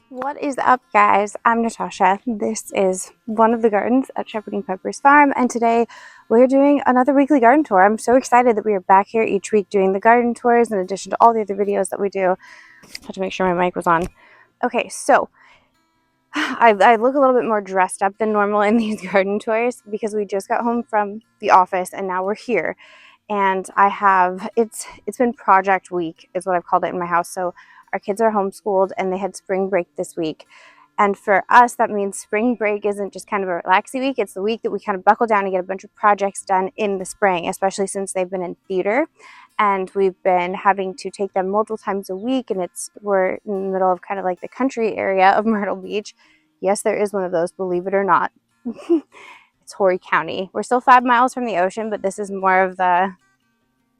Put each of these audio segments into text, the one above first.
What is up, guys? I'm Natasha. This is one of the gardens at Shepherding Pepper's farm, and today we're doing another weekly garden tour. I'm so excited that we are back here each week doing the garden tours in addition to all the other videos that we do. I had to make sure my mic was on. Okay, so I look a little bit more dressed up than normal in these garden tours because we just got home from the office and now we're here. And it's been project week is what I've called it in my house. So our kids are homeschooled and they had spring break this week. And for us, that means spring break isn't just kind of a relaxing week. It's the week that we kind of buckle down and get a bunch of projects done in the spring, especially since they've been in theater. And we've been having to take them multiple times a week. And we're in the middle of kind of like the country area of Myrtle Beach. Yes, there is one of those, believe it or not. It's Horry County. We're still 5 miles from the ocean, but this is more of the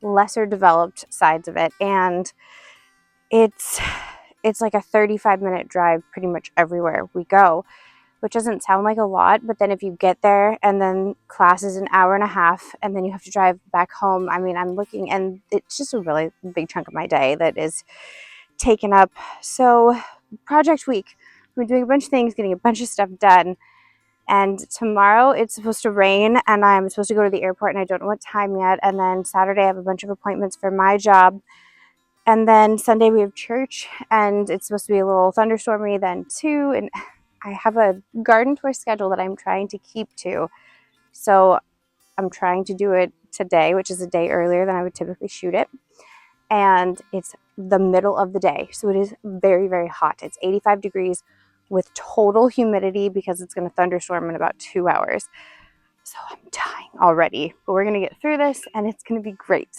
lesser developed sides of it. And it's like a 35-minute drive pretty much everywhere we go, which doesn't sound like a lot, but then if you get there and then class is an hour and a half and then you have to drive back home, I mean, I'm looking and it's just a really big chunk of my day that is taken up. So project week, we're doing a bunch of things, getting a bunch of stuff done. And tomorrow it's supposed to rain and I'm supposed to go to the airport and I don't know what time yet. And then Saturday I have a bunch of appointments for my job. And then Sunday we have church and it's supposed to be a little thunderstormy then too. And I have a garden tour schedule that I'm trying to keep to. So I'm trying to do it today, which is a day earlier than I would typically shoot it. And it's the middle of the day. So it is very, very hot. It's 85 degrees with total humidity because it's going to thunderstorm in about 2 hours. So I'm dying already, but we're going to get through this and it's going to be great.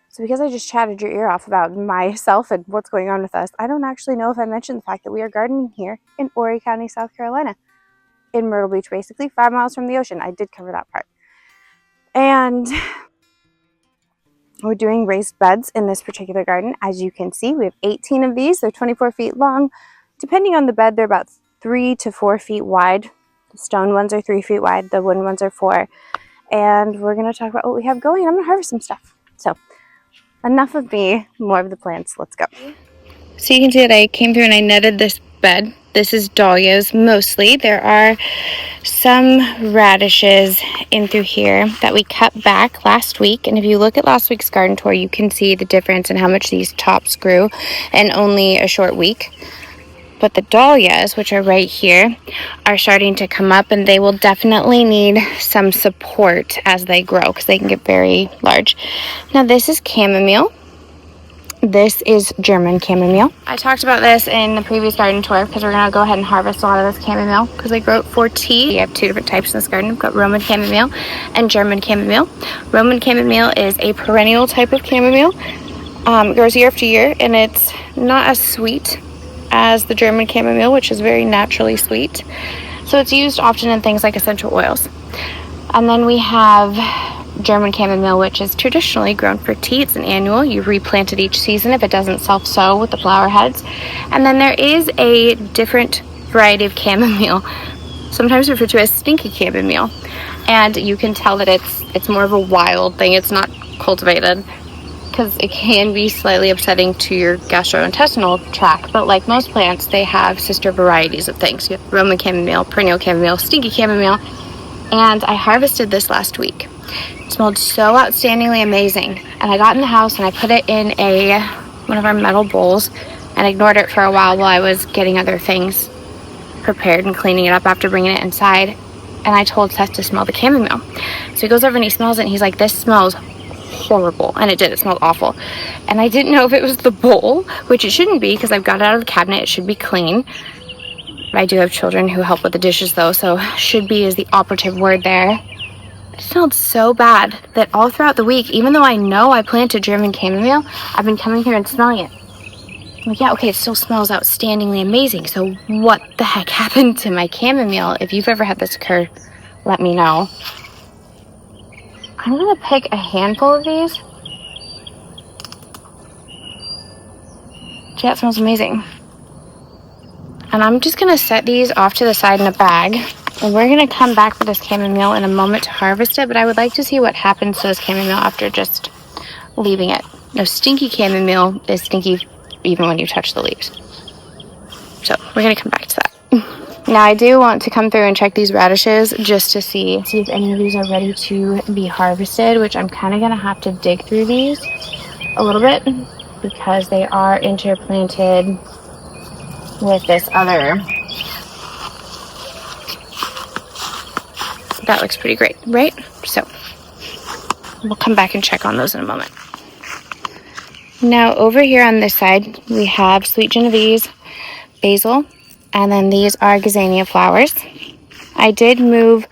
So because I just chatted your ear off about myself and what's going on with us, I don't actually know if I mentioned the fact that we are gardening here in Horry County, South Carolina, in Myrtle Beach, basically 5 miles from the ocean. I did cover that part. And we're doing raised beds in this particular garden. As you can see, we have 18 of these. They're 24 feet long. Depending on the bed, they're about 3 to 4 feet wide. The stone ones are 3 feet wide. The wooden ones are 4. And we're going to talk about what we have going. I'm going to harvest some stuff. So enough of me, more of the plants. Let's go. So you can see that I came through and I netted this bed. This is dahlias mostly. There are some radishes in through here that we cut back last week. And if you look at last week's garden tour, you can see the difference in how much these tops grew in only a short week. But the dahlias, which are right here, are starting to come up and they will definitely need some support as they grow because they can get very large. Now this is chamomile. This is German chamomile. I talked about this in the previous garden tour because we're going to go ahead and harvest a lot of this chamomile because I grow it for tea. We have 2 different types in this garden. We've got Roman chamomile and German chamomile. Roman chamomile is a perennial type of chamomile. It grows year after year and it's not as sweet as the German chamomile, which is very naturally sweet. So it's used often in things like essential oils. And then we have German chamomile, which is traditionally grown for tea. It's an annual. You replant it each season if it doesn't self-sow with the flower heads. And then there is a different variety of chamomile, sometimes referred to as stinky chamomile. And you can tell that it's more of a wild thing. It's not cultivated because it can be slightly upsetting to your gastrointestinal tract. But like most plants, they have sister varieties of things. You have Roman chamomile, perennial chamomile, stinky chamomile. And I harvested this last week. It smelled so outstandingly amazing. And I got in the house and I put it in one of our metal bowls and ignored it for a while I was getting other things prepared and cleaning it up after bringing it inside. And I told Seth to smell the chamomile. So he goes over and he smells it and he's like, this smells horrible. And it did. It smelled awful. And I didn't know if it was the bowl, which it shouldn't be because I've got it out of the cabinet. It should be clean. I do have children who help with the dishes though, so should be is the operative word there. It smelled so bad that all throughout the week, even though I know I planted German chamomile, I've been coming here and smelling it. I'm like, yeah, okay, it still smells outstandingly amazing. So what the heck happened to my chamomile? If you've ever had this occur, let me know. I'm gonna pick a handful of these. Yeah, it smells amazing. And I'm just gonna set these off to the side in a bag. And we're gonna come back for this chamomile in a moment to harvest it, but I would like to see what happens to this chamomile after just leaving it. No, stinky chamomile is stinky even when you touch the leaves. So we're gonna come back to that. Now I do want to come through and check these radishes just to see if any of these are ready to be harvested, which I'm kind of gonna have to dig through these a little bit because they are interplanted with this other. That looks pretty great, right? So we'll come back and check on those in a moment. Now over here on this side, we have sweet Genovese, basil, and then these are gazania flowers. I did move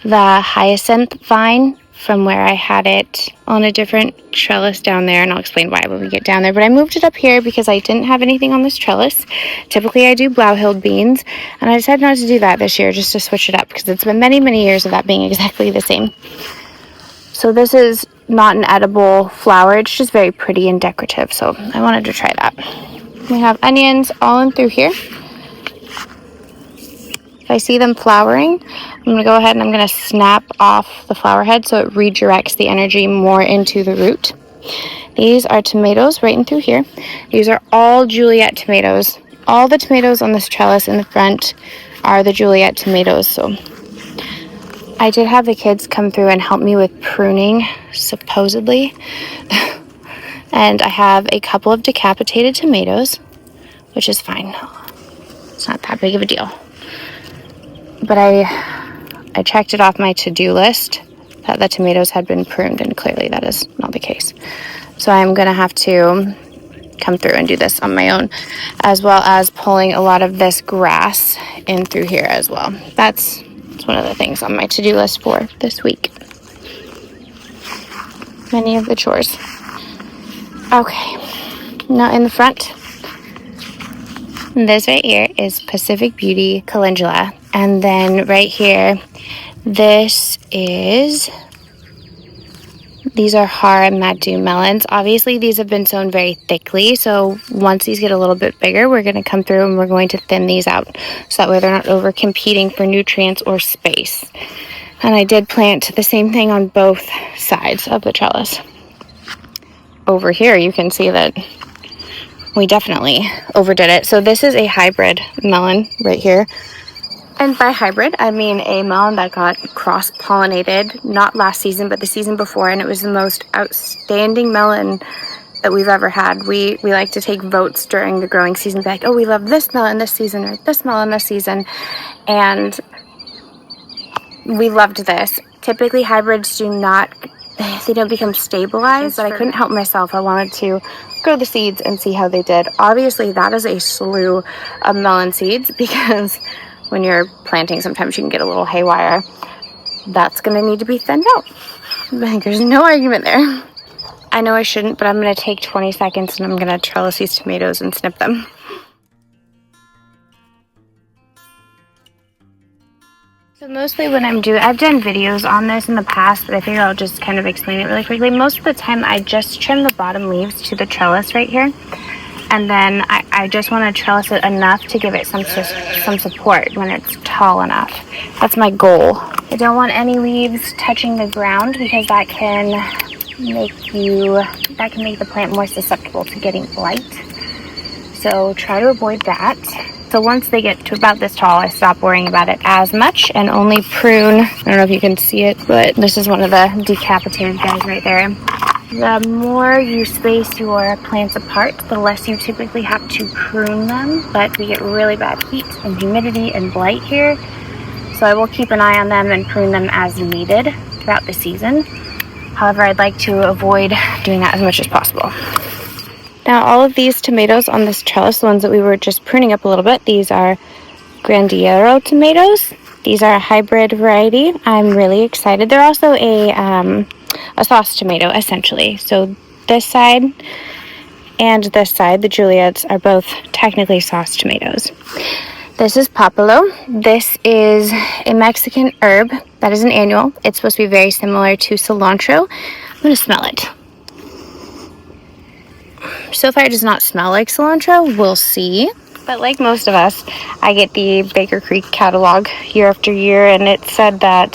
the hyacinth vine from where I had it on a different trellis down there, and I'll explain why when we get down there. But I moved it up here because I didn't have anything on this trellis. Typically I do Blauhild beans, and I decided not to do that this year just to switch it up because it's been many, many years of that being exactly the same. So this is not an edible flower, it's just very pretty and decorative, so I wanted to try that. We have onions all in through here. If I see them flowering, I'm going to go ahead and I'm going to snap off the flower head so it redirects the energy more into the root. These are tomatoes right in through here. These are all Juliet tomatoes. All the tomatoes on this trellis in the front are the Juliet tomatoes, so I did have the kids come through and help me with pruning, supposedly. And I have a couple of decapitated tomatoes, which is fine. It's not that big of a deal. But I checked it off my to-do list that the tomatoes had been pruned, and clearly that is not the case. So I'm going to have to come through and do this on my own, as well as pulling a lot of this grass in through here as well. That's one of the things on my to-do list for this week. Many of the chores. Okay, now in the front, this right here is Pacific Beauty Calendula, and then right here, these are Har and Madu melons. Obviously, these have been sown very thickly, so once these get a little bit bigger, we're going to come through and we're going to thin these out, so that way they're not over competing for nutrients or space. And I did plant the same thing on both sides of the trellis. Over here, you can see that we definitely overdid it. So this is a hybrid melon right here. And by hybrid, I mean a melon that got cross-pollinated, not last season, but the season before, and it was the most outstanding melon that we've ever had. We like to take votes during the growing season, be like, oh, we love this melon this season, or this melon this season, and we loved this. Typically, hybrids they don't become stabilized, but I couldn't help myself. I wanted to grow the seeds and see how they did. Obviously, that is a slew of melon seeds, because when you're planting, sometimes you can get a little haywire. That's going to need to be thinned out. I think there's no argument there. I know I shouldn't, but I'm going to take 20 seconds and I'm going to trellis these tomatoes and snip them. So mostly when I've done videos on this in the past, but I figure I'll just kind of explain it really quickly. Most of the time I just trim the bottom leaves to the trellis right here. And then I just want to trellis it enough to give it some support when it's tall enough. That's my goal. I don't want any leaves touching the ground because that can make the plant more susceptible to getting blight. So try to avoid that. So once they get to about this tall, I stop worrying about it as much and only prune. I don't know if you can see it, but this is one of the decapitated guys right there. The more you space your plants apart, the less you typically have to prune them, but we get really bad heat and humidity and blight here. So I will keep an eye on them and prune them as needed throughout the season. However, I'd like to avoid doing that as much as possible. Now, all of these tomatoes on this trellis, the ones that we were just pruning up a little bit, these are Grandiero tomatoes. These are a hybrid variety. I'm really excited. They're also a sauce tomato, essentially. So this side and this side, the Juliets, are both technically sauce tomatoes. This is papalo. This is a Mexican herb that is an annual. It's supposed to be very similar to cilantro. I'm going to smell it. So far, it does not smell like cilantro. We'll see. But like most of us, I get the Baker Creek catalog year after year, and it said that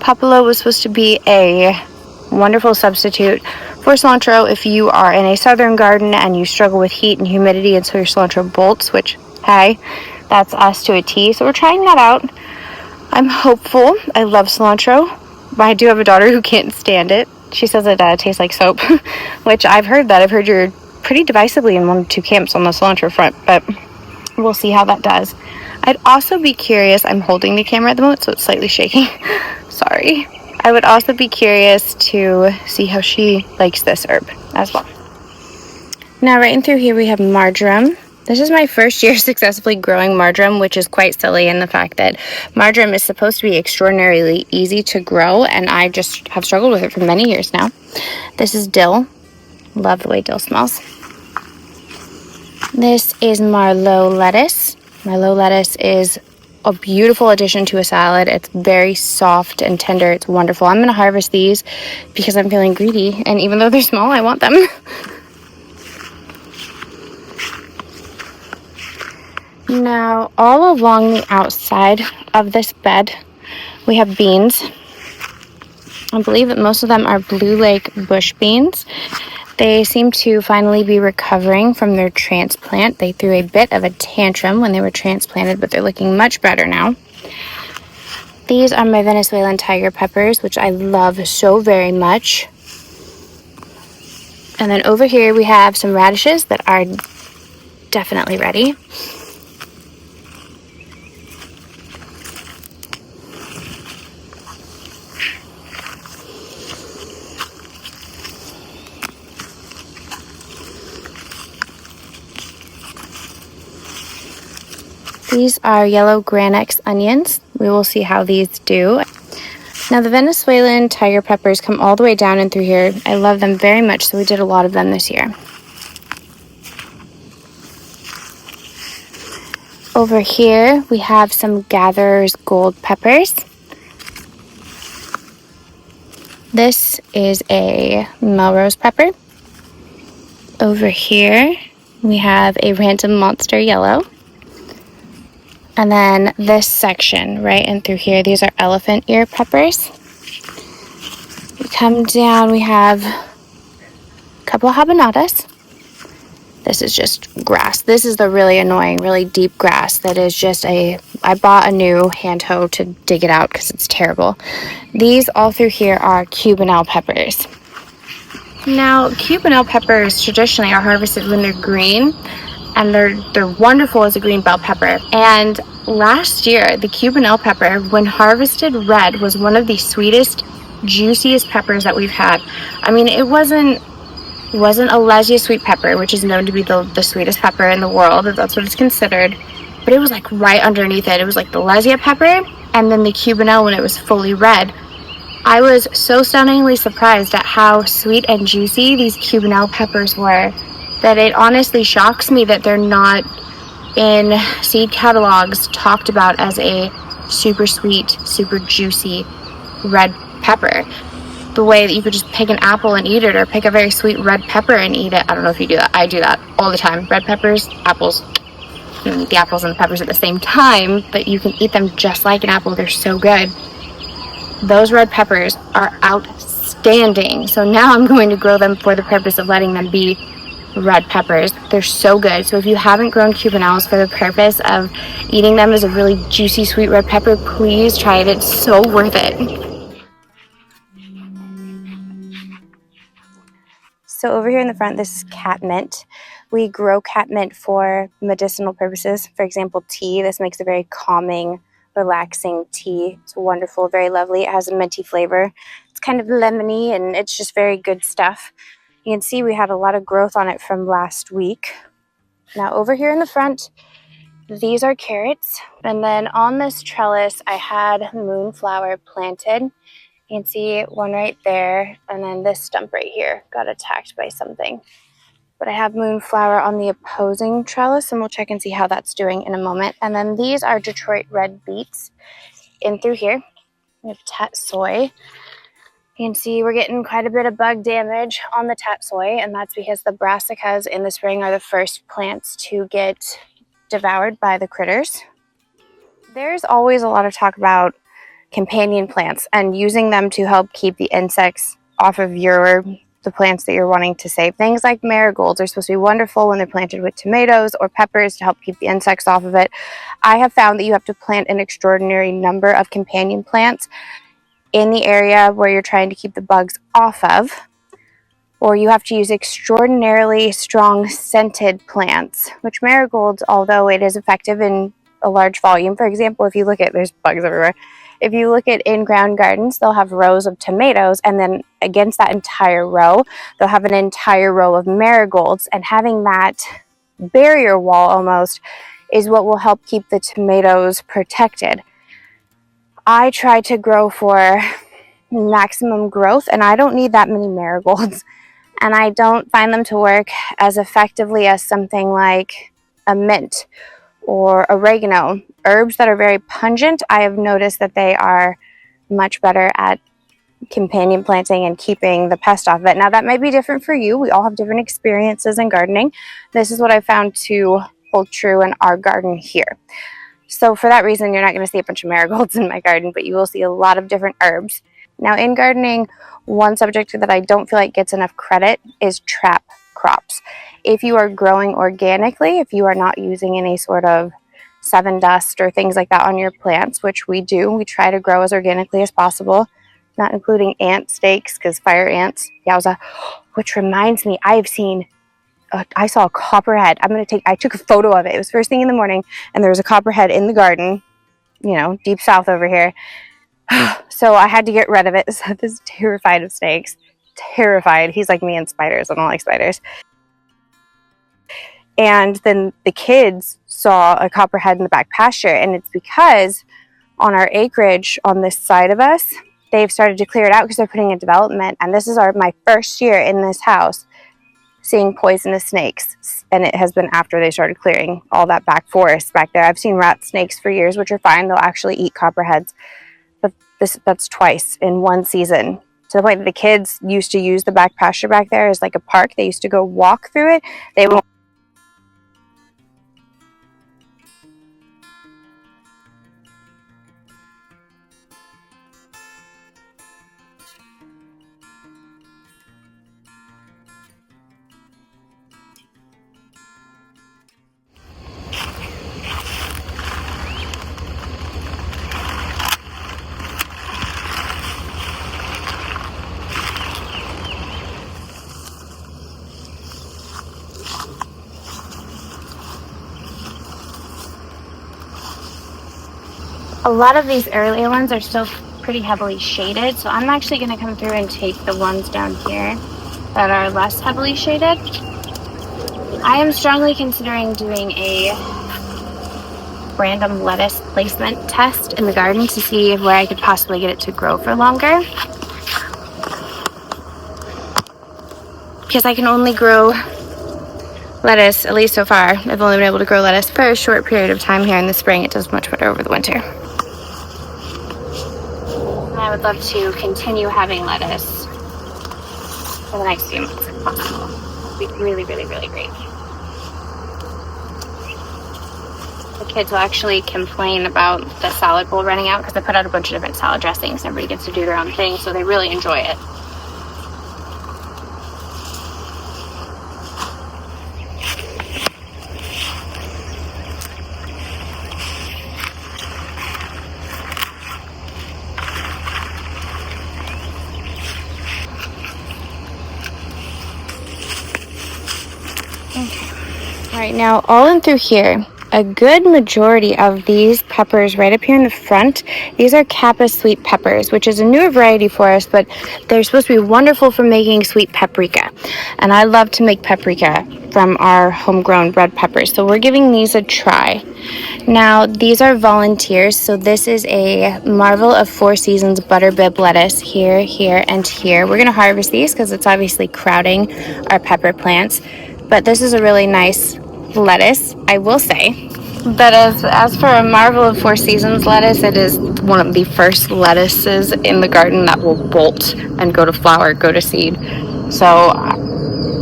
papalo was supposed to be a wonderful substitute for cilantro if you are in a southern garden and you struggle with heat and humidity, and so your cilantro bolts, which Hi, that's us to a T. So we're trying that out. I'm hopeful. I love cilantro, but I do have a daughter who can't stand it. She says it tastes like soap, which I've heard that. I've heard you're pretty divisively in one or two camps on the cilantro front, but we'll see how that does. I'd also be curious. I'm holding the camera at the moment, so it's slightly shaky. Sorry. I would also be curious to see how she likes this herb as well. Now, right in through here, we have marjoram. This is my first year successfully growing marjoram, which is quite silly in the fact that marjoram is supposed to be extraordinarily easy to grow, and I just have struggled with it for many years now. This is dill. Love the way dill smells. This is Merlot lettuce. Merlot lettuce is a beautiful addition to a salad. It's very soft and tender. It's wonderful. I'm going to harvest these because I'm feeling greedy, and even though they're small, I want them. Now, all along the outside of this bed, we have beans. I believe that most of them are Blue Lake bush beans. They seem to finally be recovering from their transplant. They threw a bit of a tantrum when they were transplanted, but they're looking much better now. These are my Venezuelan tiger peppers, which I love so very much. And then over here we have some radishes that are definitely ready. These are yellow Granex onions. We will see how these do. Now the Venezuelan tiger peppers come all the way down and through here. I love them very much, so we did a lot of them this year. Over here we have some Gatherer's Gold peppers. This is a Melrose pepper. Over here we have a Random Monster Yellow. And then this section right in through here, these are elephant ear peppers. We come down, we have a couple of habanadas. This is just grass. This is the really annoying, really deep grass that is just I bought a new hand hoe to dig it out because it's terrible. These all through here are Cubanelle peppers. Now, Cubanelle peppers traditionally are harvested when they're green, and they're wonderful as a green bell pepper. And last year, the Cubanelle pepper, when harvested red, was one of the sweetest, juiciest peppers that we've had. I mean, it wasn't a Lesia sweet pepper, which is known to be the sweetest pepper in the world, if that's what it's considered. But it was like right underneath it. It was like the Lesia pepper, and then the Cubanelle when it was fully red. I was so stunningly surprised at how sweet and juicy these Cubanelle peppers were, that it honestly shocks me that they're not in seed catalogs talked about as a super sweet, super juicy red pepper. The way that you could just pick an apple and eat it, or pick a very sweet red pepper and eat it. I don't know if you do that. I do that all the time. Red peppers, apples. You don't eat the apples and the peppers at the same time, but you can eat them just like an apple. They're so good. Those red peppers are outstanding. So now I'm going to grow them for the purpose of letting them be red peppers. They're so good. So if you haven't grown Cubanelles for the purpose of eating them as a really juicy, sweet red pepper, please try it. It's so worth it. So over here in the front, this is catmint. We grow catmint for medicinal purposes. For example, tea. This makes a very calming, relaxing tea. It's wonderful, very lovely. It has a minty flavor. It's kind of lemony, and it's just very good stuff. You can see we had a lot of growth on it from last week. Now over here in the front, these are carrots. And then on this trellis, I had moonflower planted. You can see one right there, and then this stump right here got attacked by something. But I have moonflower on the opposing trellis, and we'll check and see how that's doing in a moment. And then these are Detroit red beets in through here. We have tatsoi. You can see we're getting quite a bit of bug damage on the tatsoi, and that's because the brassicas in the spring are the first plants to get devoured by the critters. There's always a lot of talk about companion plants and using them to help keep the insects off of your the plants that you're wanting to save. Things like marigolds are supposed to be wonderful when they're planted with tomatoes or peppers to help keep the insects off of it. I have found that you have to plant an extraordinary number of companion plants in the area where you're trying to keep the bugs off of, or you have to use extraordinarily strong scented plants, which marigolds, although it is effective in a large volume, for example, if you look at, there's bugs everywhere. If you look at in-ground gardens, they'll have rows of tomatoes, and then against that entire row, they'll have an entire row of marigolds, and having that barrier wall almost is what will help keep the tomatoes protected. I try to grow for maximum growth, and I don't need that many marigolds, and I don't find them to work as effectively as something like a mint or oregano. Herbs that are very pungent, I have noticed that they are much better at companion planting and keeping the pest off of it. Now, that might be different for you. We all have different experiences in gardening. This is what I found to hold true in our garden here. So for that reason, you're not going to see a bunch of marigolds in my garden, but you will see a lot of different herbs. Now, in gardening, one subject that I don't feel like gets enough credit is trap crops. If you are growing organically, if you are not using any sort of Seven Dust or things like that on your plants, which we do, we try to grow as organically as possible, not including ant stakes, because fire ants, yowza. Which reminds me, I saw a copperhead. I took a photo of it. It was first thing in the morning, and there was a copperhead in the garden, you know, deep south over here. So I had to get rid of it. Seth is terrified of snakes. Terrified. He's like me and spiders. I don't like spiders. And then the kids saw a copperhead in the back pasture, and it's because on our acreage on this side of us, they've started to clear it out because they're putting in development. And this is my first year in this house seeing poisonous snakes, and it has been after they started clearing all that back forest back there. I've seen rat snakes for years, which are fine. They'll actually eat copperheads, but that's twice in one season, to the point that the kids used to use the back pasture back there as like a park. They used to go walk through it. They won't. A lot of these earlier ones are still pretty heavily shaded, so I'm actually going to come through and take the ones down here that are less heavily shaded. I am strongly considering doing a random lettuce placement test in the garden to see where I could possibly get it to grow for longer, because I can only grow lettuce, at least so far. I've only been able to grow lettuce for a short period of time here in the spring. It does much better over the winter. I would love to continue having lettuce for the next few months if possible. It would be really, really, really great. The kids will actually complain about the salad bowl running out because I put out a bunch of different salad dressings. Everybody gets to do their own thing, so they really enjoy it. Right now, all in through here, a good majority of these peppers right up here in the front, these are Kappa sweet peppers, which is a newer variety for us, but they're supposed to be wonderful for making sweet paprika. And I love to make paprika from our homegrown red peppers, so we're giving these a try. Now, these are volunteers, so this is a Marvel of Four Seasons butterbib lettuce here, here, and here. We're going to harvest these because it's obviously crowding our pepper plants, but this is a really nice lettuce, I will say. But as for a Marvel of Four Seasons lettuce, it is one of the first lettuces in the garden that will bolt and go to flower, go to seed. So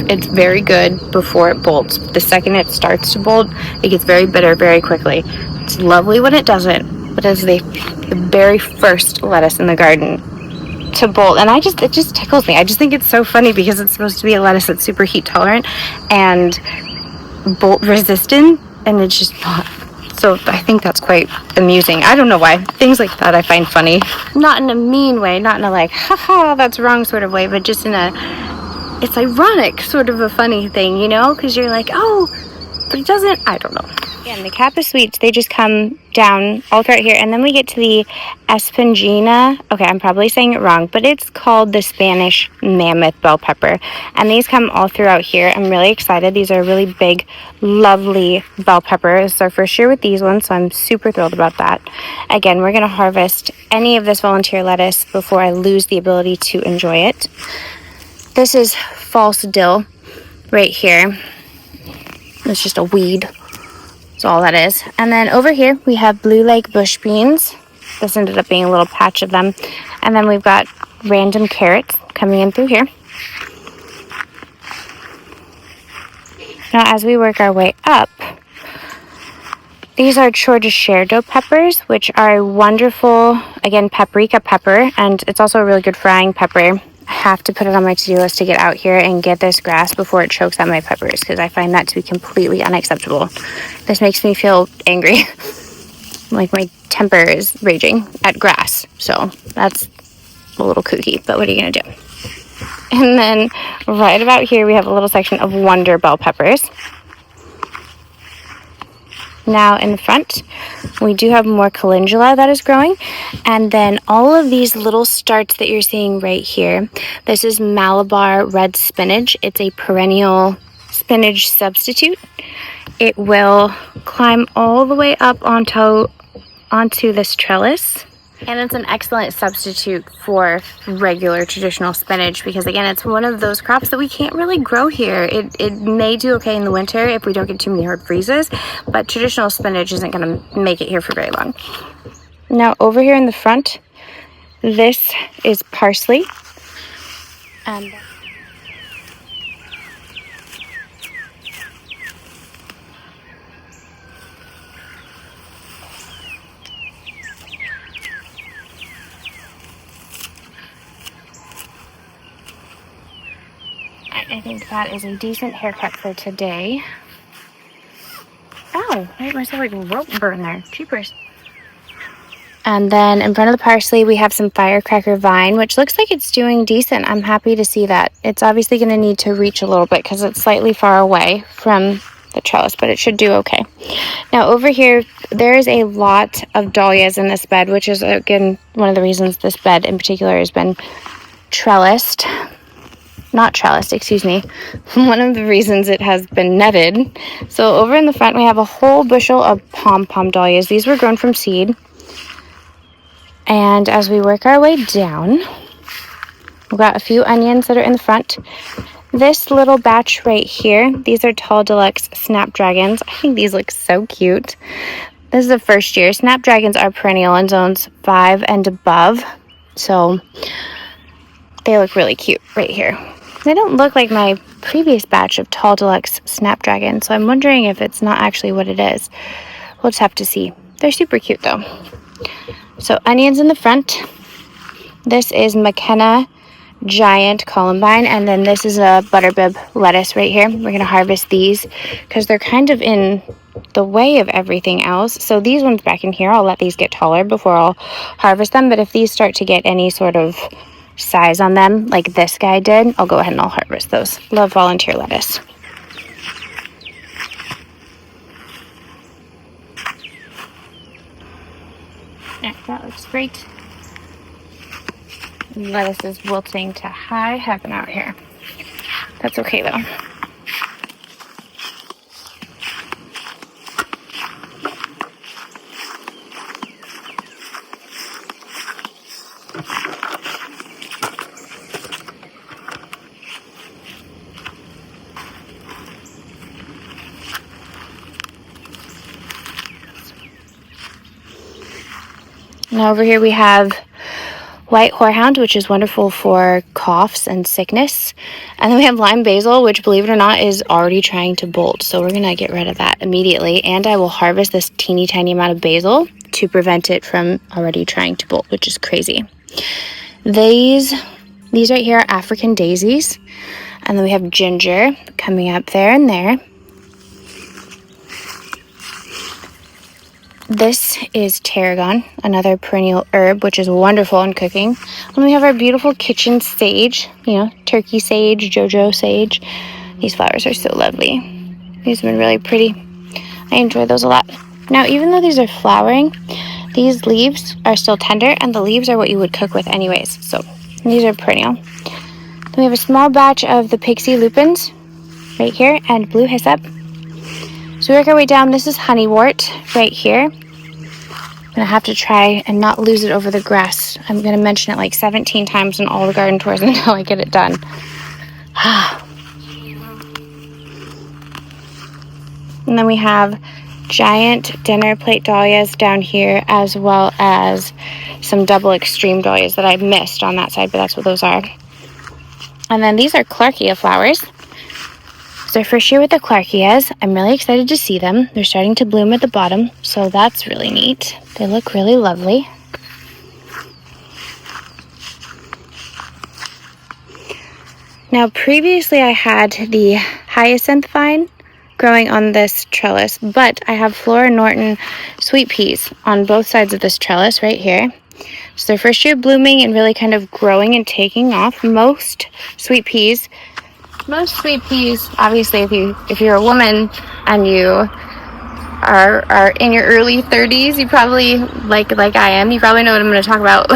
it's very good before it bolts. The second it starts to bolt, it gets very bitter very quickly. It's lovely when it doesn't, but it's the very first lettuce in the garden. to bolt, and it just tickles me. I just think it's so funny because it's supposed to be a lettuce that's super heat tolerant and bolt resistant, and it's just not. So I think that's quite amusing. I don't know why. Things like that I find funny. Not in a mean way, not in a like, haha, that's wrong sort of way, but just in a, it's ironic sort of a funny thing, you know? Because you're like, oh, but it doesn't, I don't know. Again, the Kappa sweets, they just come down all throughout here. And then we get to the Espingina. Okay, I'm probably saying it wrong, but it's called the Spanish mammoth bell pepper. And these come all throughout here. I'm really excited. These are really big, lovely bell peppers. It's our first year with these ones, so I'm super thrilled about that. Again, we're going to harvest any of this volunteer lettuce before I lose the ability to enjoy it. This is false dill right here. It's just a weed. That's all that is. And then over here we have Blue Lake bush beans. This ended up being a little patch of them. And then we've got random carrots coming in through here. Now as we work our way up, these are chortosherdo peppers, which are wonderful, again, paprika pepper, and it's also a really good frying pepper. I have to put it on my to-do list to get out here and get this grass before it chokes out my peppers, because I find that to be completely unacceptable. This makes me feel angry. Like my temper is raging at grass. So that's a little kooky, but what are you going to do? And then right about here we have a little section of wonder bell peppers. Now in the front, we do have more calendula that is growing. And then all of these little starts that you're seeing right here, this is Malabar red spinach. It's a perennial spinach substitute. It will climb all the way up onto this trellis. And it's an excellent substitute for regular traditional spinach because, again, it's one of those crops that we can't really grow here. It may do okay in the winter if we don't get too many hard freezes, but traditional spinach isn't going to make it here for very long. Now, over here in the front, this is parsley. And I think that is a decent haircut for today. Ow, I hit myself like a rope burn there. Cheapers. And then in front of the parsley, we have some firecracker vine, which looks like it's doing decent. I'm happy to see that. It's obviously going to need to reach a little bit because it's slightly far away from the trellis, but it should do okay. Now over here, there is a lot of dahlias in this bed, which is, again, one of the reasons this bed in particular has been trellised. Not trellised, excuse me. One of the reasons it has been netted. So over in the front, we have a whole bushel of pom-pom dahlias. These were grown from seed. And as we work our way down, we've got a few onions that are in the front. This little batch right here, these are Tall Deluxe Snapdragons. I think these look so cute. This is the first year. Snapdragons are perennial in zones 5 and above. So they look really cute right here. They don't look like my previous batch of Tall Deluxe Snapdragon, so I'm wondering if it's not actually what it is. We'll just have to see. They're super cute though. So onions in the front. This is McKenna Giant Columbine, and then this is a Butterbib lettuce right here. We're going to harvest these because they're kind of in the way of everything else. So these ones back in here, I'll let these get taller before I'll harvest them, but if these start to get any sort of size on them like this guy did, I'll go ahead and I'll harvest those. Love volunteer lettuce. Yeah, that looks great. Lettuce is wilting to high heaven out here. That's okay though. Now over here we have white horehound, which is wonderful for coughs and sickness. And then we have lime basil, which, believe it or not, is already trying to bolt. So we're going to get rid of that immediately. And I will harvest this teeny tiny amount of basil to prevent it from already trying to bolt, which is crazy. These right here are African daisies. And then we have ginger coming up there and there. This is tarragon, another perennial herb, which is wonderful in cooking. And we have our beautiful kitchen sage, turkey sage, JoJo sage. These flowers are so lovely. These have been really pretty. I enjoy those a lot. Now, even though these are flowering, these leaves are still tender, and the leaves are what you would cook with anyways. So these are perennial. Then we have a small batch of the pixie lupins right here and blue hyssop. So we work our way down. This is honeywort right here. I'm going to have to try and not lose it over the grass. I'm going to mention it like 17 times in all the garden tours until I get it done. And then we have giant dinner plate dahlias down here, as well as some double extreme dahlias that I missed on that side, but that's what those are. And then these are Clarkia flowers. It's our first year with the Clarkias. I'm really excited to see them. They're starting to bloom at the bottom, so that's really neat. They look really lovely. Now, previously I had the hyacinth vine growing on this trellis, but I have Flora Norton sweet peas on both sides of this trellis right here. So their first year blooming and really kind of growing and taking off. Most sweet peas, obviously if you're a woman and you are in your early 30s, you probably, like I am, you probably know what I'm going to talk about.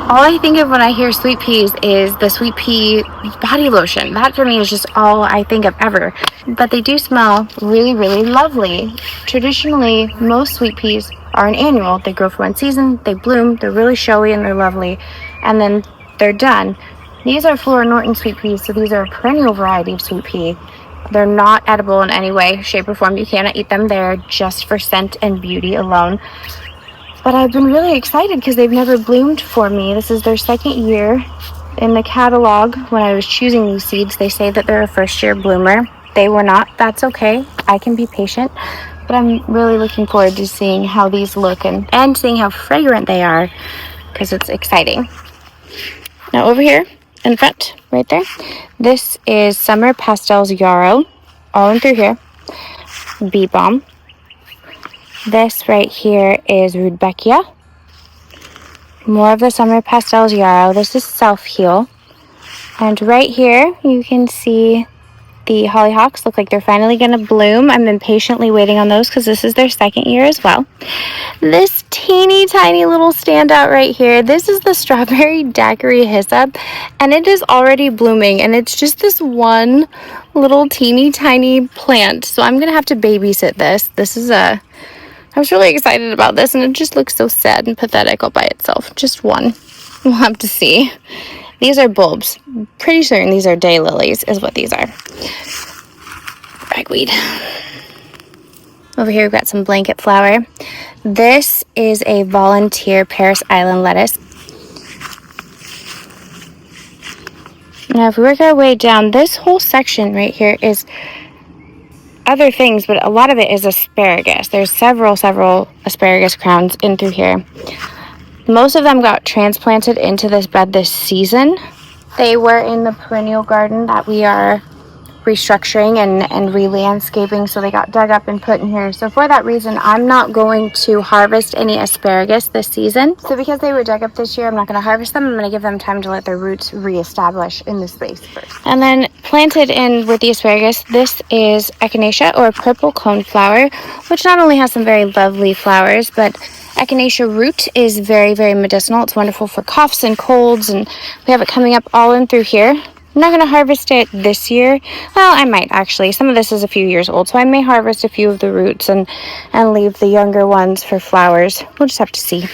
All I think of when I hear sweet peas is the sweet pea body lotion. That for me is just all I think of ever. But they do smell really, really lovely. Traditionally, most sweet peas are an annual. They grow for one season, they bloom, they're really showy and they're lovely, and then they're done. These are Flora Norton sweet peas, so these are a perennial variety of sweet pea. They're not edible in any way, shape, or form. You cannot eat them. They're just for scent and beauty alone. But I've been really excited because they've never bloomed for me. This is their second year. In the catalog, when I was choosing these seeds, they say that they're a first-year bloomer. They were not. That's okay. I can be patient. But I'm really looking forward to seeing how these look and seeing how fragrant they are, because it's exciting. Now over here in front, right there, this is Summer Pastels Yarrow, all in through here. Bee Balm. This right here is Rudbeckia. More of the Summer Pastels Yarrow. This is Self Heal. And right here you can see the hollyhocks look like they're finally going to bloom. I've been patiently waiting on those because this is their second year as well. This teeny tiny little standout right here, this is the Strawberry Daiquiri Hyssop, and it is already blooming, and it's just this one little teeny tiny plant. So I'm going to have to babysit this. I was really excited about this, and it just looks so sad and pathetic all by itself. Just one. We'll have to see. These are bulbs. Pretty certain these are daylilies is what these are. Ragweed. Over here we've got some blanket flower. This is a volunteer Paris Island lettuce. Now if we work our way down, this whole section right here is other things, but a lot of it is asparagus. There's several asparagus crowns in through here. Most of them got transplanted into this bed this season. They were in the perennial garden that we are restructuring and re-landscaping, so they got dug up and put in here. So for that reason, I'm not going to harvest any asparagus this season. So because they were dug up this year, I'm not going to harvest them. I'm going to give them time to let their roots reestablish in the space first. And then planted in with the asparagus, this is echinacea, or purple coneflower, which not only has some very lovely flowers, but echinacea root is very, very medicinal. It's wonderful for coughs and colds, and we have it coming up all in through here. I'm not going to harvest it this year. Well, I might actually. Some of this is a few years old, so I may harvest a few of the roots and leave the younger ones for flowers. We'll just have to see.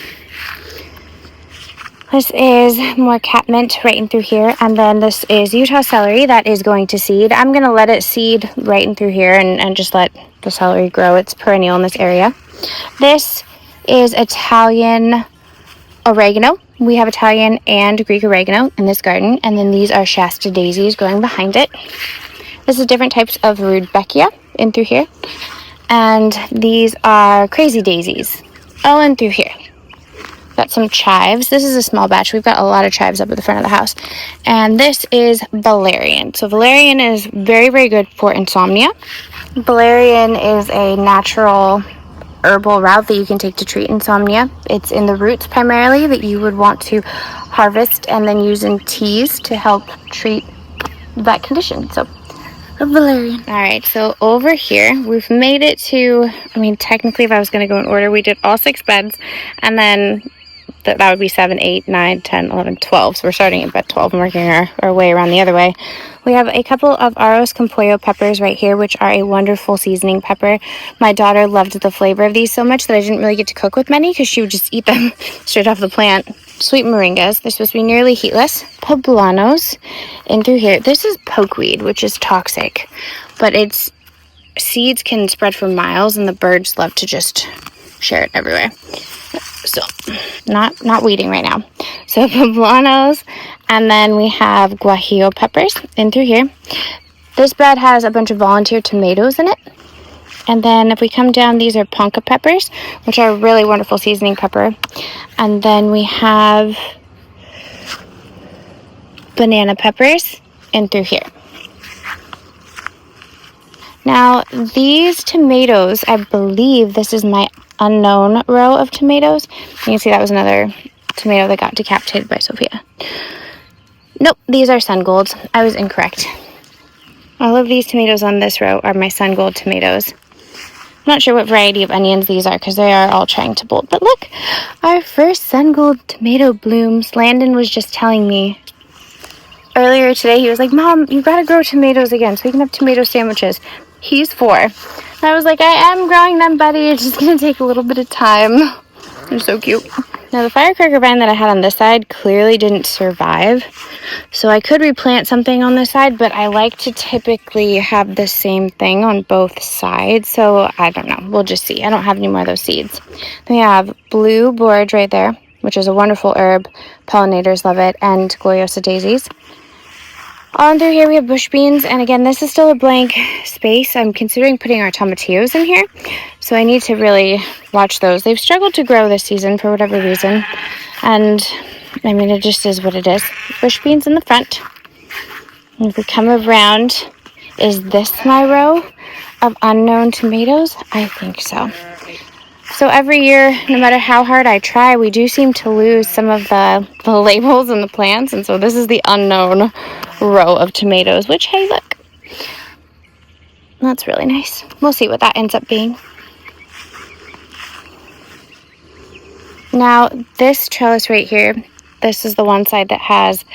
This is more catmint right in through here, and then this is Utah celery that is going to seed. I'm going to let it seed right in through here and just let the celery grow. It's perennial in this area. This is Italian oregano. We have Italian and Greek oregano in this garden, and then these are Shasta daisies growing behind it. This is different types of Rudbeckia in through here, and these are crazy daisies all in through here. Got some chives. This is a small batch. We've got a lot of chives up at the front of the house. And this is valerian. So valerian is very, very good for insomnia. Valerian is a natural herbal route that you can take to treat insomnia. It's in the roots primarily that you would want to harvest and then use in teas to help treat that condition. So valerian. All right, so over here we've made it to, I mean, technically if I was going to go in order, we did all 6 beds, and then that would be 7, 8, 9, 10, 11, 12. So we're starting at bed 12 and working our way around the other way. We have a couple of Arroz con Pollo peppers right here, which are a wonderful seasoning pepper. My daughter loved the flavor of these so much that I didn't really get to cook with many because she would just eat them straight off the plant. Sweet moringas. They're supposed to be nearly heatless. Poblanos in through here. This is pokeweed, which is toxic, but its seeds can spread for miles and the birds love to just share it everywhere. So not weeding right now. So poblanos, and then we have guajillo peppers in through here. This bed has a bunch of volunteer tomatoes in it. And then if we come down, these are ponca peppers, which are a really wonderful seasoning pepper. And then we have banana peppers in through here. Now, these tomatoes, I believe this is my unknown row of tomatoes. You can see that was another tomato that got decapitated by Sophia. Nope, these are sun golds. I was incorrect. All of these tomatoes on this row are my sun gold tomatoes. I'm not sure what variety of onions these are because they are all trying to bolt. But look, our first sun gold tomato blooms. Landon was just telling me earlier today, he was like, Mom, you gotta grow tomatoes again so we can have tomato sandwiches. He's 4. And I was like, I am growing them, buddy. It's just gonna take a little bit of time. They're so cute. Now the firecracker vine that I had on this side clearly didn't survive. So I could replant something on this side, but I like to typically have the same thing on both sides. So I don't know. We'll just see. I don't have any more of those seeds. Then we have blue borage right there, which is a wonderful herb. Pollinators love it, and Gloriosa daisies. On through here we have bush beans, and again, this is still a blank space. I'm considering putting our tomatillos in here, so I need to really watch those. They've struggled to grow this season for whatever reason, and I mean, it just is what it is. Bush beans in the front. And if we come around, is this my row of unknown tomatoes? I think so. So every year, no matter how hard I try, we do seem to lose some of the labels and the plants. And so this is the unknown row of tomatoes, which, hey, look. That's really nice. We'll see what that ends up being. Now, this trellis right here, this is the one side that has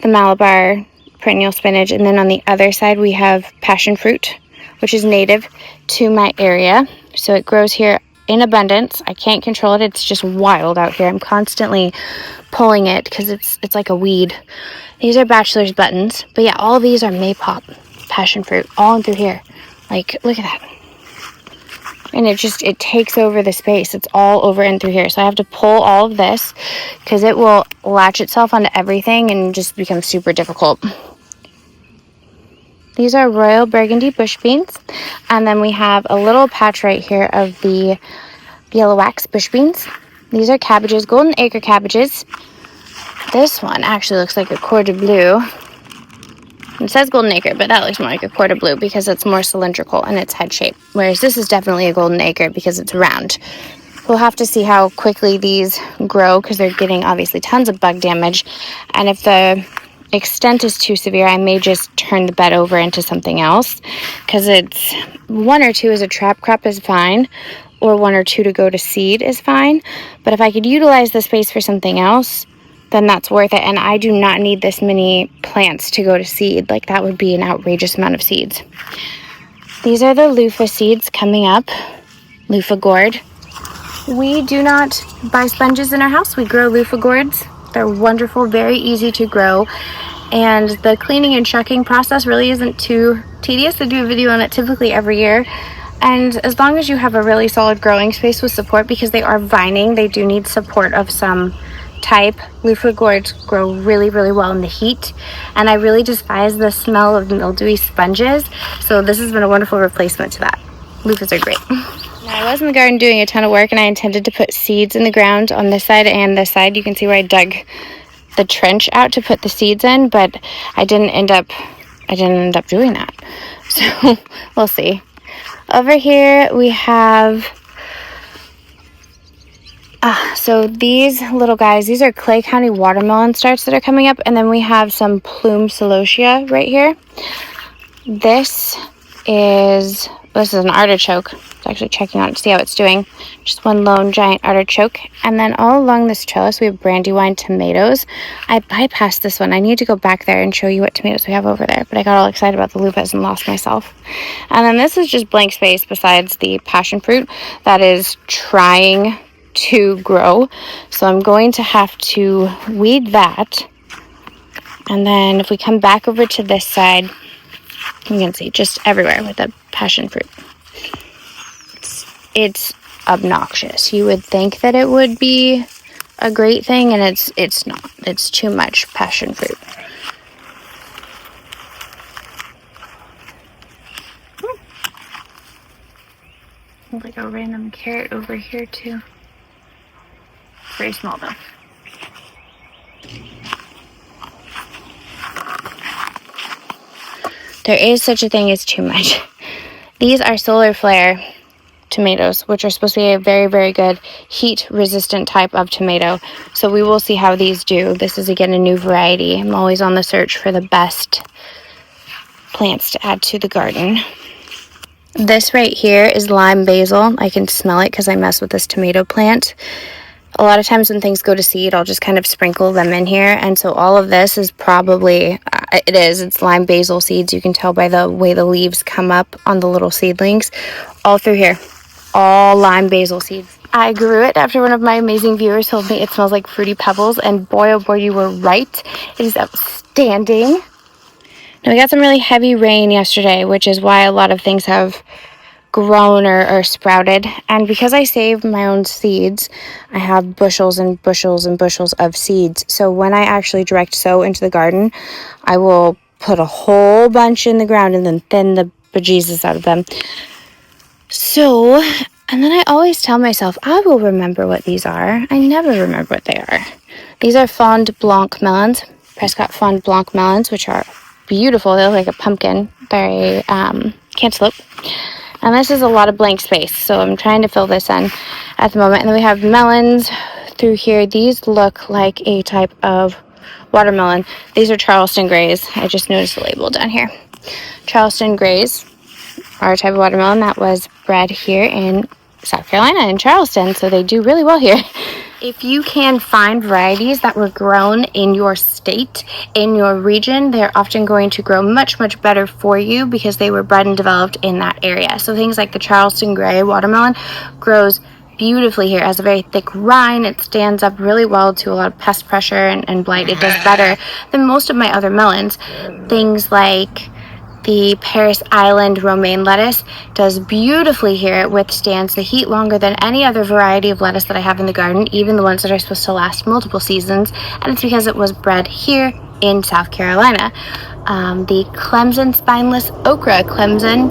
the Malabar perennial spinach. And then on the other side, we have passion fruit, which is native to my area. So it grows here in abundance. I can't control it. It's just wild out here. I'm constantly pulling it because it's like a weed. These are bachelor's buttons. But yeah, all of these are maypop, passion fruit, all in through here. Like, look at that. And it takes over the space. It's all over in through here. So I have to pull all of this because it will latch itself onto everything and just become super difficult. These are royal burgundy bush beans. And then we have a little patch right here of the yellow wax bush beans. These are cabbages, golden acre cabbages. This one actually looks like a quarter blue. It says golden acre, but that looks more like a quarter blue because it's more cylindrical in its head shape. Whereas this is definitely a golden acre because it's round. We'll have to see how quickly these grow because they're getting obviously tons of bug damage. And if the extent is too severe, I may just turn the bed over into something else because it's 1 or 2 as a trap crop is fine, or 1 or 2 to go to seed is fine. But if I could utilize the space for something else, then that's worth it. And I do not need this many plants to go to seed. Like, that would be an outrageous amount of seeds. These are the loofah seeds coming up. Loofah gourd. We do not buy sponges in our house. We grow loofah gourds. They're wonderful, very easy to grow. And the cleaning and shucking process really isn't too tedious. I do a video on it typically every year. And as long as you have a really solid growing space with support, because they are vining, they do need support of some type. Loofah gourds grow really, really well in the heat. And I really despise the smell of mildewy sponges. So this has been a wonderful replacement to that. Loofahs are great. I was in the garden doing a ton of work, and I intended to put seeds in the ground on this side and this side. You can see where I dug the trench out to put the seeds in, but I didn't end up doing that. So we'll see. Over here we have so these little guys, these are Clay County watermelon starts that are coming up, and then we have some plume celosia right here. This is an artichoke. I'm actually checking on it to see how it's doing. Just one lone giant artichoke. And then all along this trellis, we have brandywine tomatoes. I bypassed this one. I need to go back there and show you what tomatoes we have over there. But I got all excited about the lupus and lost myself. And then this is just blank space besides the passion fruit that is trying to grow. So I'm going to have to weed that. And then if we come back over to this side, you can see just everywhere with the passion fruit. It's obnoxious. You would think that it would be a great thing, and it's not. It's too much passion fruit. Like a random carrot over here too. Very small though. There is such a thing as too much. These are solar flare tomatoes, which are supposed to be a very, very good heat-resistant type of tomato. So we will see how these do. This is, again, a new variety. I'm always on the search for the best plants to add to the garden. This right here is lime basil. I can smell it because I mess with this tomato plant. A lot of times when things go to seed, I'll just kind of sprinkle them in here. And so all of this is probably, it's lime basil seeds. You can tell by the way the leaves come up on the little seedlings. All through here, all lime basil seeds. I grew it after one of my amazing viewers told me it smells like Fruity Pebbles. And boy, oh boy, you were right. It is outstanding. Now we got some really heavy rain yesterday, which is why a lot of things have grown or sprouted. And because I save my own seeds, I have bushels and bushels and bushels of seeds. So when I actually direct sow into the garden, I will put a whole bunch in the ground and then thin the bejesus out of them. So, and then I always tell myself, I will remember what these are. I never remember what they are. These are Fond Blanc melons, Prescott Fond Blanc melons, which are beautiful. They look like a pumpkin. They're cantaloupe. And this is a lot of blank space, so I'm trying to fill this in at the moment. And then we have melons through here. These look like a type of watermelon. These are Charleston Grays. I just noticed the label down here. Charleston Grays are a type of watermelon that was bred here in South Carolina, in Charleston, so they do really well here. If you can find varieties that were grown in your state, in your region, they're often going to grow much, much better for you because they were bred and developed in that area. So things like the Charleston Gray watermelon grows beautifully here. It has a very thick rind. It stands up really well to a lot of pest pressure and blight. It does better than most of my other melons. Things like the Paris Island romaine lettuce does beautifully here. It withstands the heat longer than any other variety of lettuce that I have in the garden, even the ones that are supposed to last multiple seasons, and it's because it was bred here in South Carolina. The Clemson spineless okra, Clemson,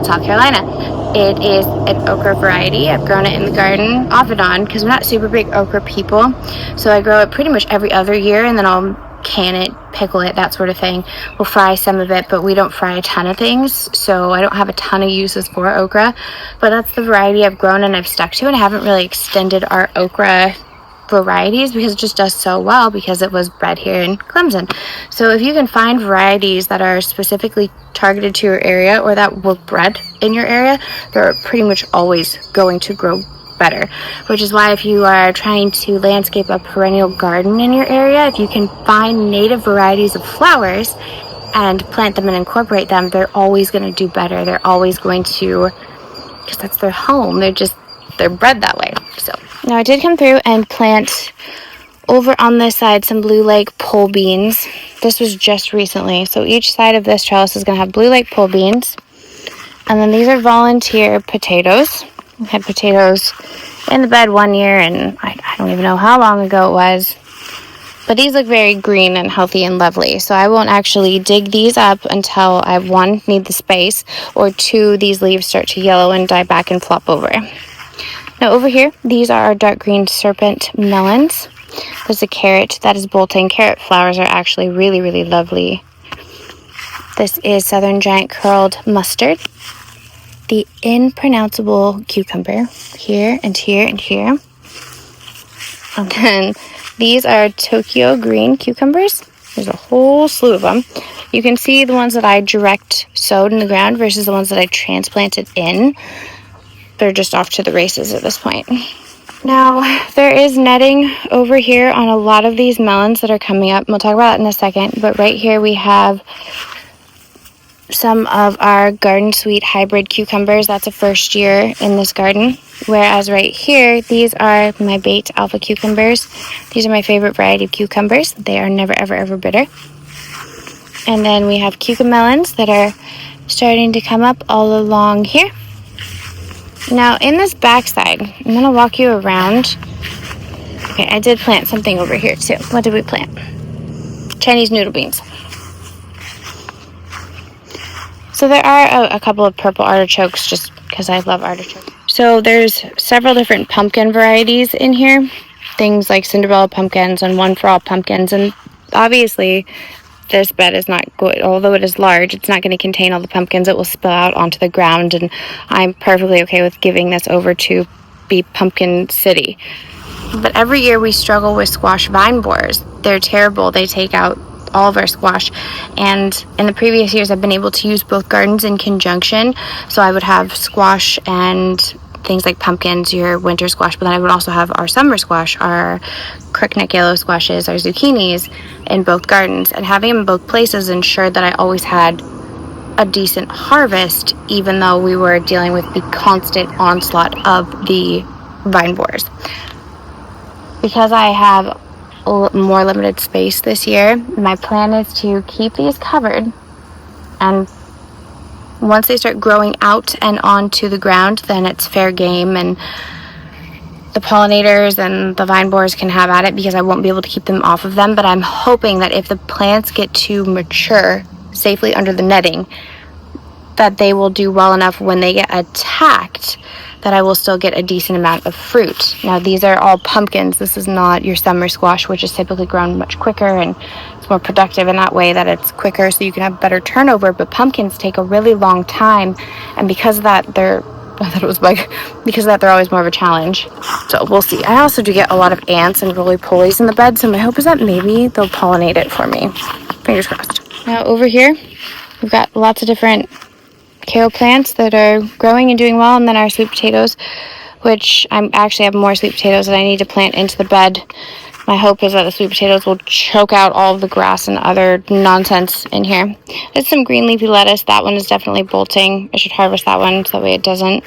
South Carolina. It is an okra variety. I've grown it in the garden off and on because we're not super big okra people, so I grow it pretty much every other year, and then I'll can it, pickle it, that sort of thing. We'll fry some of it, but we don't fry a ton of things, so I don't have a ton of uses for okra. But that's the variety I've grown and I've stuck to, and I haven't really extended our okra varieties because it just does so well because it was bred here in Clemson. So if you can find varieties that are specifically targeted to your area or that were bred in your area, they're pretty much always going to grow better, which is why if you are trying to landscape a perennial garden in your area, if you can find native varieties of flowers and plant them and incorporate them, they're always going to do better. They're always going to, because that's their home. They're bred that way. So now I did come through and plant over on this side some Blue Lake pole beans. This was just recently. So each side of this trellis is going to have Blue Lake pole beans. And then these are volunteer potatoes. We had potatoes in the bed one year, and I don't even know how long ago it was. But these look very green and healthy and lovely, so I won't actually dig these up until I, one, need the space, or two, these leaves start to yellow and die back and flop over. Now over here, these are our dark green serpent melons. There's a carrot that is bolting. Carrot flowers are actually really, really lovely. This is southern giant curled mustard. The impronounceable cucumber, here and here and here. And then these are Tokyo green cucumbers. There's a whole slew of them. You can see the ones that I direct sowed in the ground versus the ones that I transplanted in. They're just off to the races at this point. Now, there is netting over here on a lot of these melons that are coming up. We'll talk about that in a second. But right here we have some of our Garden Sweet hybrid cucumbers. That's a first year in this garden. Whereas right here, these are my bait alpha cucumbers. These are my favorite variety of cucumbers. They are never, ever, ever bitter. And then we have cucamelons that are starting to come up all along here. Now in this backside, I'm going to walk you around. Okay, I did plant something over here too. What did we plant? Chinese noodle beans. So there are a couple of purple artichokes just because I love artichokes. So there's several different pumpkin varieties in here. Things like Cinderella pumpkins and One for All pumpkins. And obviously this bed is not good. Although it is large, it's not going to contain all the pumpkins. It will spill out onto the ground. And I'm perfectly okay with giving this over to be Pumpkin City. But every year we struggle with squash vine borers. They're terrible. They take out all of our squash, and in the previous years I've been able to use both gardens in conjunction. So I would have squash and things like pumpkins, your winter squash, but then I would also have our summer squash, our crookneck yellow squashes, our zucchinis in both gardens, and having them in both places ensured that I always had a decent harvest, even though we were dealing with the constant onslaught of the vine borers. Because I have more limited space this year, my plan is to keep these covered, and once they start growing out and onto the ground, then it's fair game, and the pollinators and the vine borers can have at it because I won't be able to keep them off of them. But I'm hoping that if the plants get to mature safely under the netting, that they will do well enough when they get attacked that I will still get a decent amount of fruit. Now these are all pumpkins. This is not your summer squash, which is typically grown much quicker and it's more productive in that way, that it's quicker so you can have better turnover. But pumpkins take a really long time, and because of that they're always more of a challenge. So we'll see. I also do get a lot of ants and roly-polies in the bed, so my hope is that maybe they'll pollinate it for me. Fingers crossed. Now over here we've got lots of different kale plants that are growing and doing well, and then our sweet potatoes, which I actually have more sweet potatoes that I need to plant into the bed. My hope is that the sweet potatoes will choke out all of the grass and other nonsense in here. There's some green leafy lettuce. That one is definitely bolting. I should harvest that one so that way it doesn't.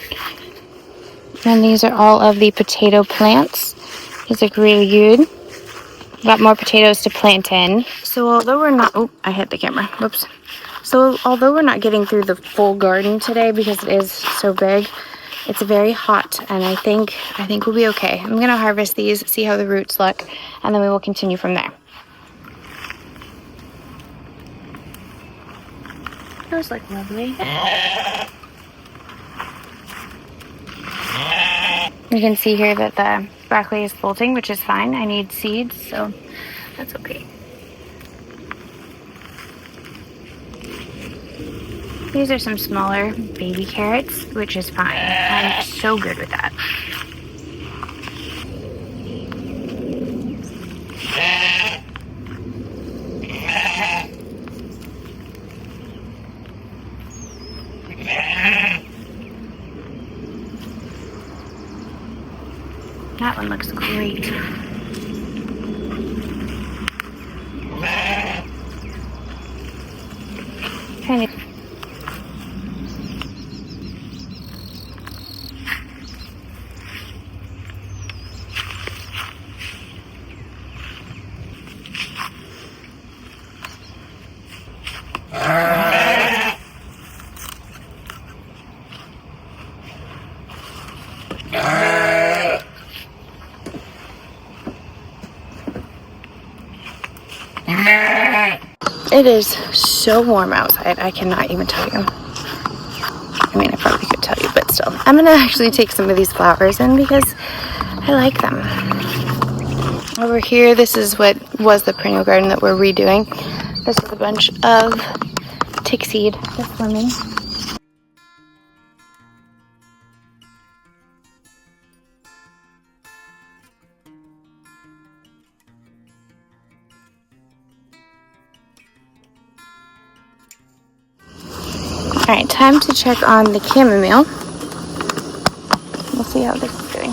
And these are all of the potato plants. These look really good. Got more potatoes to plant in. So although we're not... Oh, I hit the camera. Whoops. So although we're not getting through the full garden today because it is so big, it's very hot, and I think we'll be okay. I'm going to harvest these, see how the roots look, and then we will continue from there. Those look lovely. You can see here that the broccoli is bolting, which is fine. I need seeds, so that's okay. These are some smaller baby carrots, which is fine. I'm so good with that. That one looks great. Kind of. It is so warm outside, I cannot even tell you. I mean, I probably could tell you, but still. I'm gonna actually take some of these flowers in because I like them. Over here, this is what was the perennial garden that we're redoing. This is a bunch of tick seed that's swimming. Alright, time to check on the chamomile. We'll see how this is doing.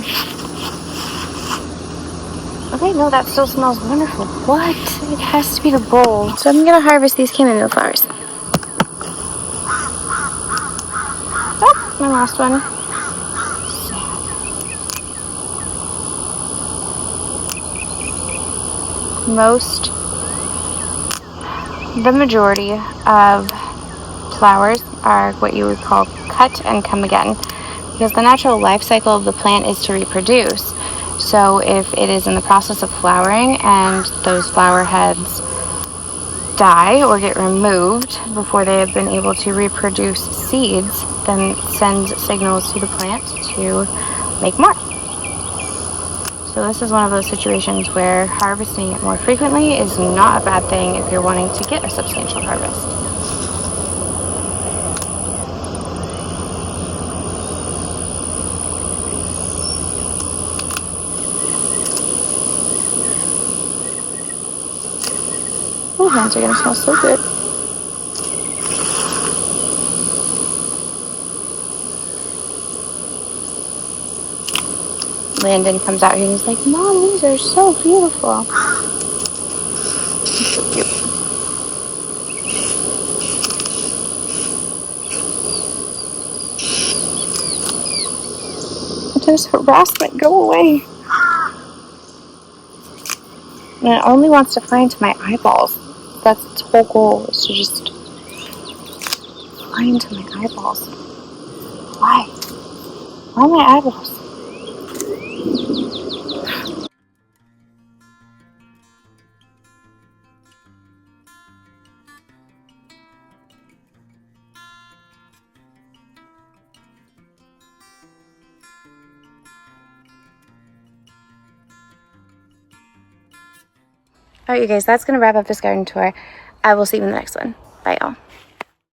Okay, no, that still smells wonderful. What? It has to be the bowl. So I'm gonna harvest these chamomile flowers. Oh, my last one. The majority of flowers are what you would call cut and come again, because the natural life cycle of the plant is to reproduce. So if it is in the process of flowering and those flower heads die or get removed before they have been able to reproduce seeds, then it sends signals to the plant to make more. So this is one of those situations where harvesting it more frequently is not a bad thing if you're wanting to get a substantial harvest. Oh, hands are gonna smell so good. Landon comes out here and he's like, Mom, these are so beautiful. So cute. This harassment, go away. And it only wants to fly into my eyeballs. That's its whole goal, is to just fly into my eyeballs. Why? Why my eyeballs? Alright, you guys, that's going to wrap up this garden tour. I will see you in the next one. Bye, y'all.